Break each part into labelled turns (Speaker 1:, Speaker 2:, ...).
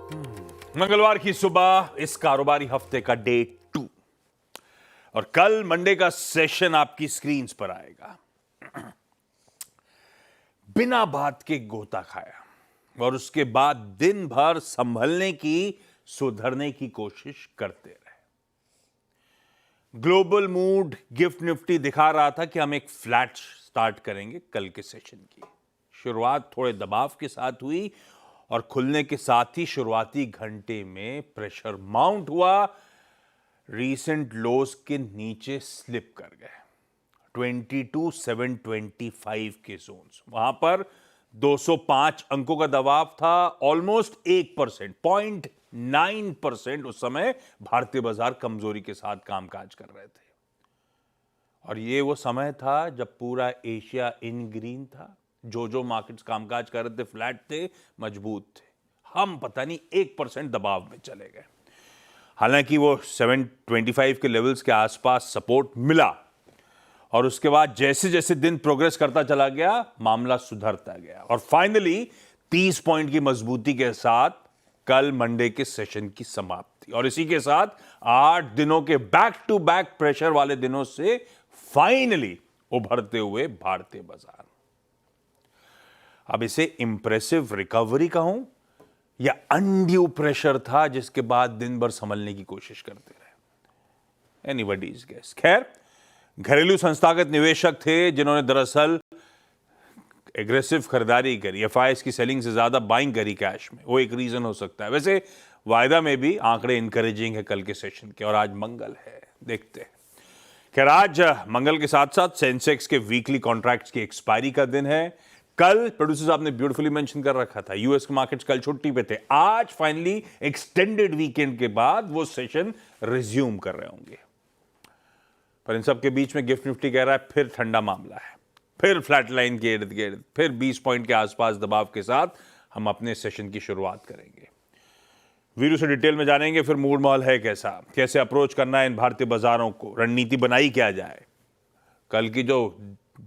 Speaker 1: मंगलवार की सुबह इस कारोबारी हफ्ते का डे 2 और कल मंडे का सेशन आपकी स्क्रीन्स पर आएगा। बिना बात के गोता खाया और उसके बाद दिन भर संभलने की, सुधरने की कोशिश करते रहे। ग्लोबल मूड गिफ्ट निफ्टी दिखा रहा था कि हम एक फ्लैट स्टार्ट करेंगे कल के सेशन की। शुरुआत थोड़े दबाव के साथ हुई और खुलने के साथ ही शुरुआती घंटे में प्रेशर माउंट हुआ। रीसेंट लोज के नीचे स्लिप कर गए 22,725 के जोन्स। वहां पर 205 अंकों का दबाव था। ऑलमोस्ट 1%, 0.9% उस समय भारतीय बाजार कमजोरी के साथ कामकाज कर रहे थे। और ये वो समय था जब पूरा एशिया इन ग्रीन था। जो मार्केट्स कामकाज कर रहे थे फ्लैट थे, मजबूत थे। हम पता नहीं 1% दबाव में चले गए। हालांकि वो 725 के लेवल्स के आसपास सपोर्ट मिला और उसके बाद जैसे जैसे दिन प्रोग्रेस करता चला गया, मामला सुधरता गया और फाइनली 30 पॉइंट की मजबूती के साथ कल मंडे के सेशन की समाप्ति। और इसी के साथ 8 दिनों के बैक टू बैक प्रेशर वाले दिनों से फाइनली उभरते हुए भारतीय बाजार। अब इसे इंप्रेसिव रिकवरी कहूं या अनड्यू प्रेशर था जिसके बाद दिन भर संभलने की कोशिश करते रहे, एनीबॉडीज गेस। खैर, घरेलू संस्थागत निवेशक थे जिन्होंने दरअसल एग्रेसिव खरीदारी करी, एफआईएस की सेलिंग से ज्यादा बाइंग करी कैश में। वो एक रीजन हो सकता है। वैसे वायदा में भी आंकड़े इंकरेजिंग है कल के सेशन के। और आज मंगल है, देखते हैं। खैर, आज मंगल के साथ साथ सेंसेक्स के वीकली कॉन्ट्रैक्ट्स की एक्सपायरी का दिन है। कल प्रोड्यूसर साहब ने ब्यूटीफुली मेंशन कर रखा था, यूएस के मार्केट्स कल छुट्टी पे थे। आज फाइनली एक्सटेंडेड वीकेंड के बाद वो सेशन रिज्यूम कर रहे होंगे। पर इन सब के बीच में गिफ्ट निफ्टी कह रहा है फिर ठंडा मामला है, फिर फ्लैट लाइन के इर्द गिर्द, फिर 20 पॉइंट के आसपास दबाव के साथ हम अपने सेशन की शुरुआत करेंगे। वीडियो से डिटेल में जानेंगे फिर मूड माहौल है कैसा, कैसे अप्रोच करना है इन भारतीय बाजारों को, रणनीति बनाई क्या जाए, कल की जो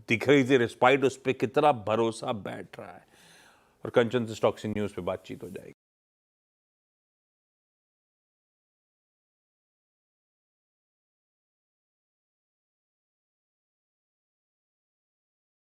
Speaker 1: दिख रही थी रिस्पाइट उस पर कितना भरोसा बैठ रहा है, और कंचन से स्टॉक्स इन न्यूज पे बातचीत हो जाएगी।